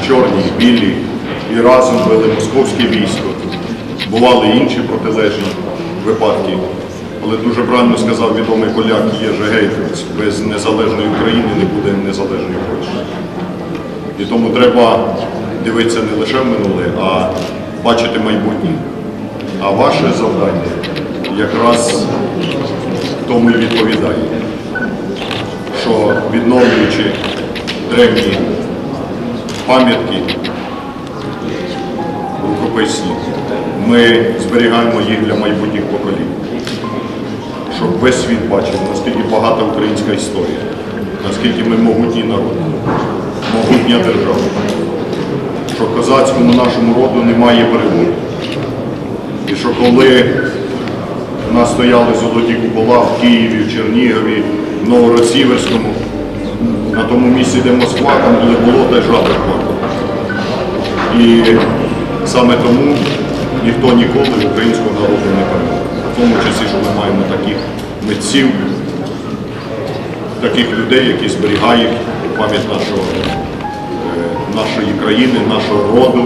чорні, білі, і разом вели московське військо. Бували інші протилежні випадки. Але дуже правильно сказав відомий поляк Єжи Гейфриц, без незалежної України не буде незалежної Польщі. І тому треба дивитися не лише в минуле, а бачити майбутнє. А ваше завдання якраз тому і відповідає, що відновлюючи древні пам'ятки рукописні, ми зберігаємо їх для майбутніх поколінь. Щоб весь світ бачив, наскільки багата українська історія, наскільки ми могутній народ, могутня держава, що козацькому нашому роду немає перемоги. І що коли у нас стояли золоті купола в Києві, в Чернігові, в Новгород-Сіверському, на тому місці, де Москва, там були болота і жаби плакали. І саме тому ніхто ніколи українського народу не переможе. В тому часі, що ми маємо таких митців, таких людей, які зберігають пам'ять нашої країни, нашого роду,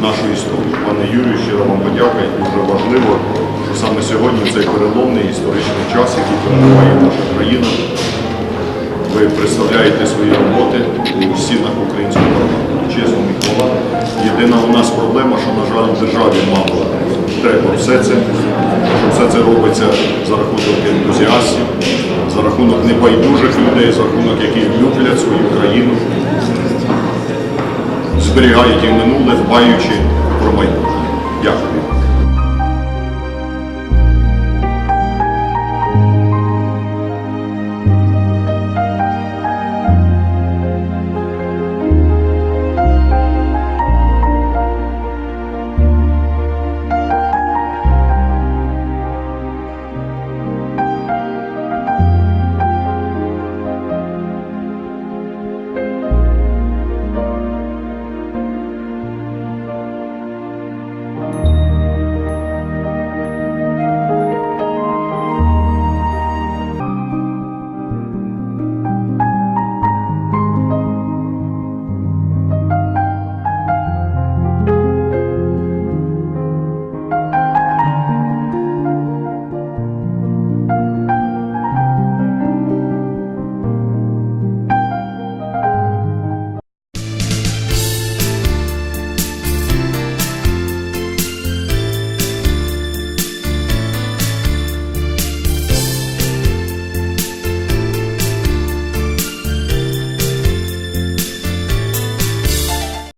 нашу історію. Пане Юрію, щиро вам подяка. І дуже важливо, що саме сьогодні цей переломний історичний час, який перебуває наша країна, ви представляєте свої роботи у стінах українського парламенту. Чесно, і хвала. Єдина у нас проблема, що, на жаль, державі мало треба все це, що все це робиться за рахунок ентузіастів, за рахунок небайдужих людей, за рахунок яких люблять свою країну, зберігають і минуле, дбаючи про майбутнє. Дякую.